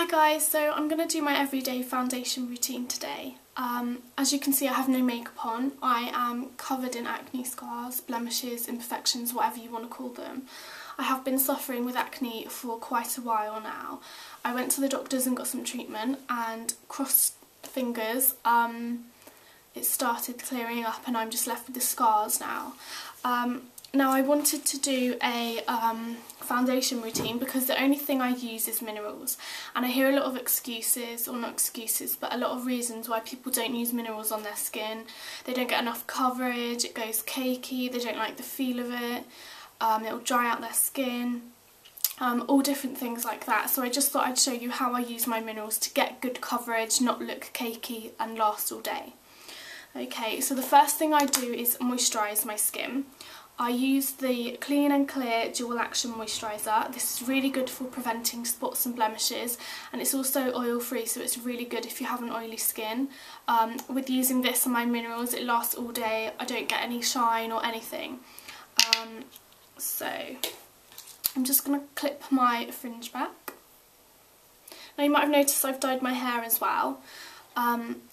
Hi guys, so I'm going to do my everyday foundation routine today. As you can see, I have no makeup on. I am covered in acne scars, blemishes, imperfections, whatever you want to call them. I have been suffering with acne for quite a while now. I went to the doctors and got some treatment, and crossed fingers, it started clearing up and I'm just left with the scars now. Now I wanted to do a foundation routine because the only thing I use is minerals, and I hear a lot of excuses, or not excuses, but a lot of reasons why people don't use minerals on their skin. They don't get enough coverage, it goes cakey, they don't like the feel of it, it'll dry out their skin, all different things like that. So I just thought I'd show you how I use my minerals to get good coverage, not look cakey and last all day. Okay, so the first thing I do is moisturise my skin. I use the Clean and Clear Dual Action Moisturiser. This is really good for preventing spots and blemishes, and it's also oil free, so it's really good if you have an oily skin. With using this and my minerals, it lasts all day. I don't get any shine or anything. So I'm just going to clip my fringe back. Now you might have noticed I've dyed my hair as well.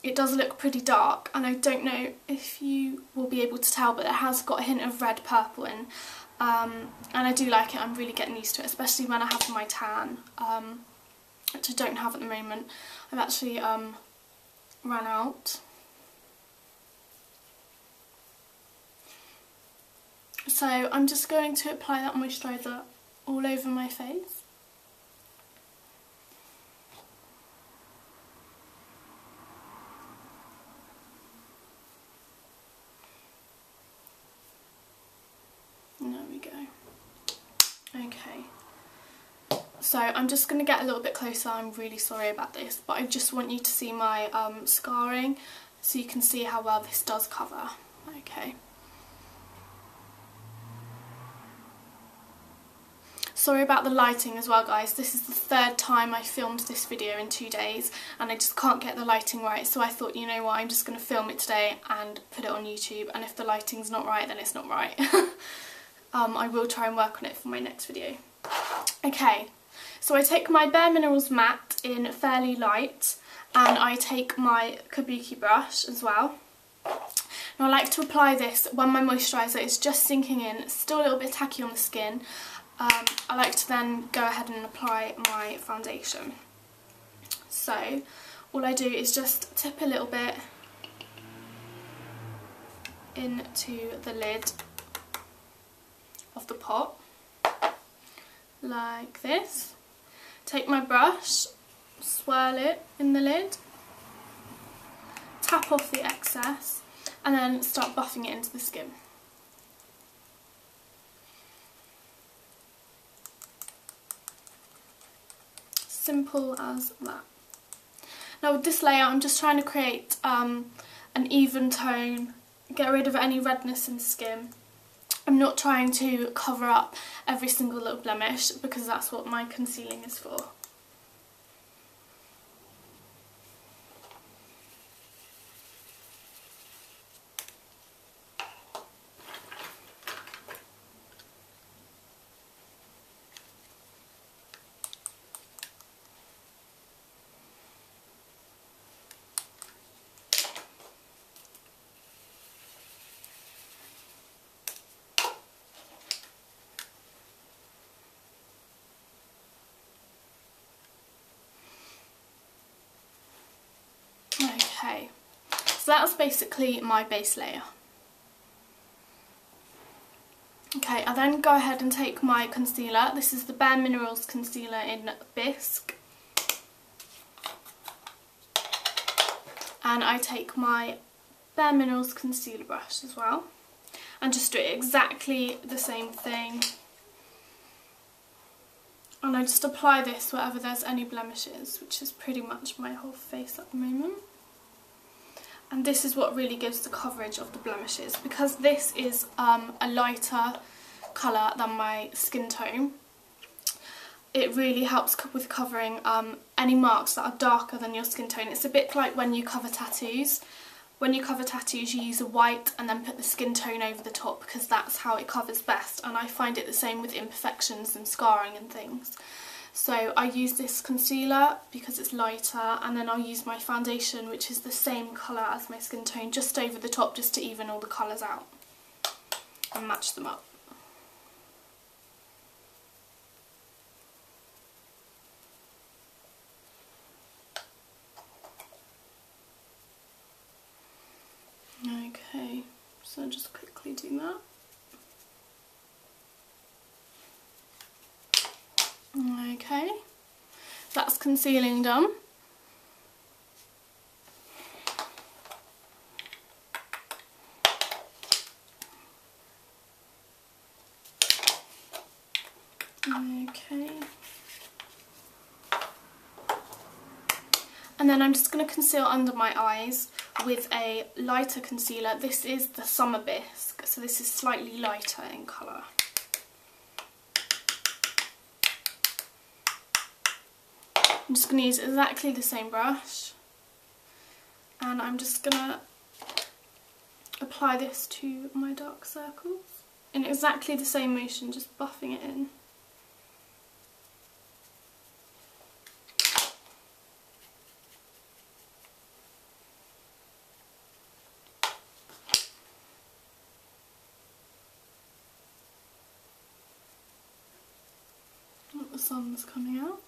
It does look pretty dark, and I don't know if you will be able to tell, but it has got a hint of red purple in, and I do like it. I'm really getting used to it, especially when I have my tan, which I don't have at the moment. I've actually ran out. So I'm just going to apply that moisturiser all over my face. There we go. Okay, so I'm just going to get a little bit closer. I'm really sorry about this, but I just want you to see my scarring so you can see how well this does cover. Okay. Sorry about the lighting as well, guys. This is the third time I filmed this video in 2 days, and I just can't get the lighting right, so I thought, you know what, I'm just going to film it today and put it on YouTube, and if the lighting's not right, then it's not right. I will try and work on it for my next video. Okay, so I take my Bare Minerals matte in Fairly Light, and I take my kabuki brush as well. Now I like to apply this when my moisturiser is just sinking in, still a little bit tacky on the skin. I like to then go ahead and apply my foundation. So all I do is just tip a little bit into the lid of the pot, like this. Take my brush, swirl it in the lid, tap off the excess, and then start buffing it into the skin. Simple as that. Now with this layer, I'm just trying to create an even tone, get rid of any redness in the skin. I'm not trying to cover up every single little blemish, because that's what my concealing is for. Okay, so that's basically my base layer. Okay, I then go ahead and take my concealer. This is the Bare Minerals concealer in Bisque. And I take my Bare Minerals concealer brush as well, and just do exactly the same thing. And I just apply this wherever there's any blemishes, which is pretty much my whole face at the moment. And this is what really gives the coverage of the blemishes, because this is a lighter colour than my skin tone. It really helps with covering any marks that are darker than your skin tone. It's a bit like when you cover tattoos. When you cover tattoos, you use a white and then put the skin tone over the top, because that's how it covers best, and I find it the same with imperfections and scarring and things. So I use this concealer because it's lighter, and then I'll use my foundation, which is the same colour as my skin tone, just over the top, just to even all the colours out and match them up. Okay, so I'll just quickly do that. Okay, that's concealing done. Okay. And then I'm just going to conceal under my eyes with a lighter concealer. This is the Summer Bisque, so this is slightly lighter in colour. I'm just going to use exactly the same brush, and I'm just going to apply this to my dark circles in exactly the same motion, just buffing it in. The sun's coming out.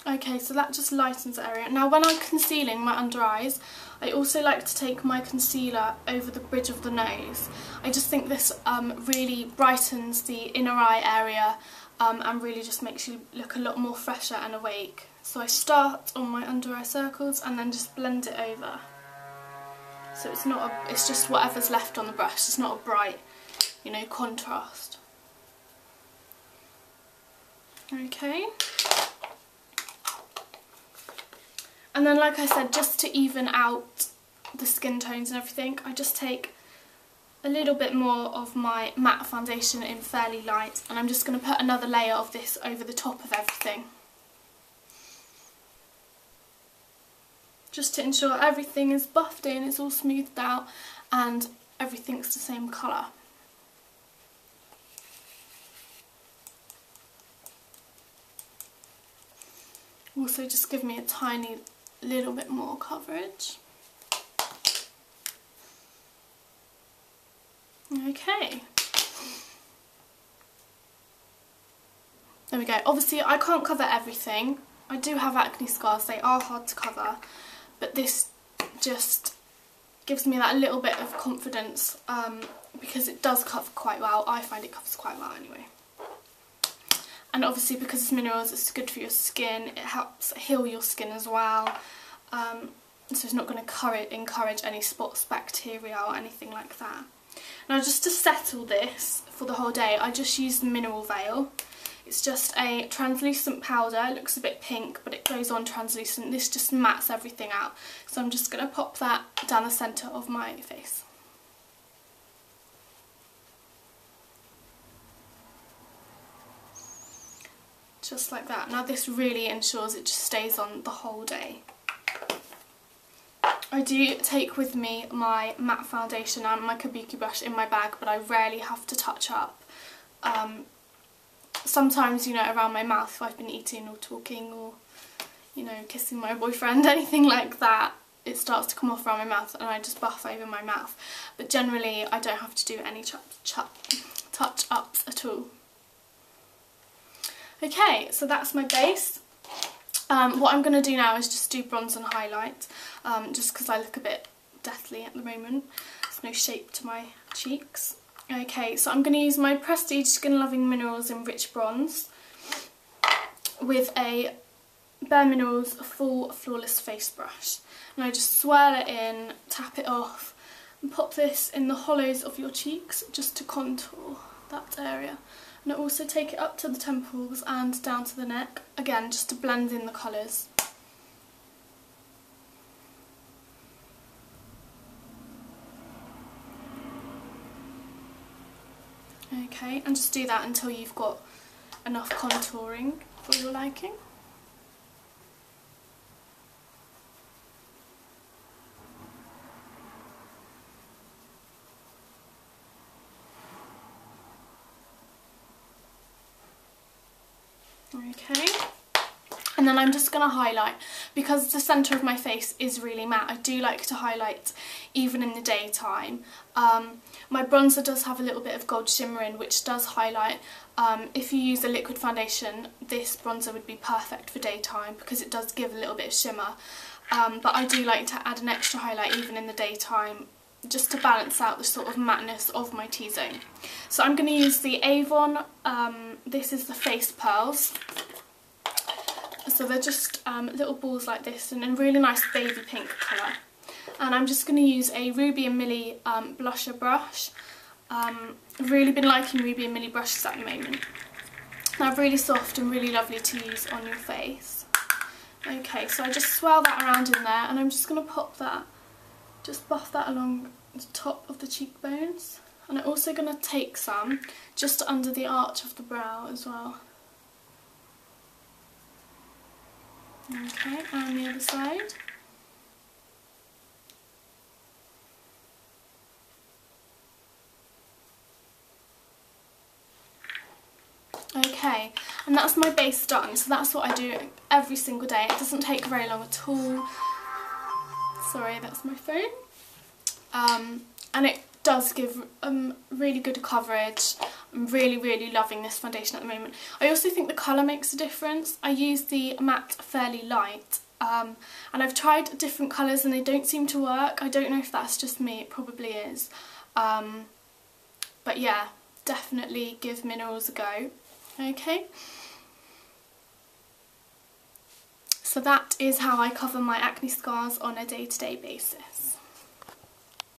Okay, so that just lightens the area. Now when I'm concealing my under eyes, I also like to take my concealer over the bridge of the nose. I just think this really brightens the inner eye area and really just makes you look a lot more fresher and awake. So I start on my under eye circles and then just blend it over. So it's just whatever's left on the brush. It's not a bright, you know, contrast. Okay. And then, like I said, just to even out the skin tones and everything, I just take a little bit more of my matte foundation in Fairly Light, and I'm just going to put another layer of this over the top of everything. Just to ensure everything is buffed in, it's all smoothed out, and everything's the same colour. Also just give me a tiny little bit more coverage. Okay. There we go. Obviously I can't cover everything. I do have acne scars, they are hard to cover, but this just gives me that little bit of confidence because it does cover quite well. I find it covers quite well anyway. And obviously because it's minerals, it's good for your skin, it helps heal your skin as well. So it's not going to encourage any spots, bacteria or anything like that. Now just to settle this for the whole day, I just use the Mineral Veil. It's just a translucent powder, it looks a bit pink but it goes on translucent. This just mattes everything out. So I'm just going to pop that down the centre of my face. Just like that. Now this really ensures it just stays on the whole day. I do take with me my matte foundation and my kabuki brush in my bag, but I rarely have to touch up. Sometimes, you know, around my mouth if I've been eating or talking or, you know, kissing my boyfriend, anything like that, it starts to come off around my mouth and I just buff over my mouth. But generally I don't have to do any touch-ups at all. Okay, so that's my base. What I'm going to do now is just do bronze and highlight, just because I look a bit deathly at the moment. There's no shape to my cheeks. Okay, so I'm going to use my Prestige Skin Loving Minerals in Rich Bronze with a Bare Minerals Full Flawless Face Brush. And I just swirl it in, tap it off, and pop this in the hollows of your cheeks just to contour that area. And I also take it up to the temples and down to the neck, again just to blend in the colours. Okay, and just do that until you've got enough contouring for your liking. Okay. And then I'm just going to highlight, because the centre of my face is really matte, I do like to highlight even in the daytime. My bronzer does have a little bit of gold shimmer in, which does highlight. If you use a liquid foundation, this bronzer would be perfect for daytime because it does give a little bit of shimmer. But I do like to add an extra highlight even in the daytime, just to balance out the sort of matteness of my T-zone. So I'm going to use the Avon, this is the Face Pearls. So they're just little balls like this and in a really nice baby pink colour. And I'm just going to use a Ruby and Millie blusher brush. I've really been liking Ruby and Millie brushes at the moment. They're really soft and really lovely to use on your face. Okay, so I just swirl that around in there and I'm just going to pop that, just buff that along the top of the cheekbones. And I'm also going to take some just under the arch of the brow as well. Okay, and the other side. Okay, and that's my base done, so that's what I do every single day. It doesn't take very long at all. Sorry, that's my phone. And it does give really good coverage. I'm really loving this foundation at the moment. I also think the colour makes a difference. I use the matte Fairly Light, and I've tried different colours and they don't seem to work. I don't know if that's just me, it probably is. But yeah, definitely give Minerals a go. Okay. So that is how I cover my acne scars on a day-to-day basis.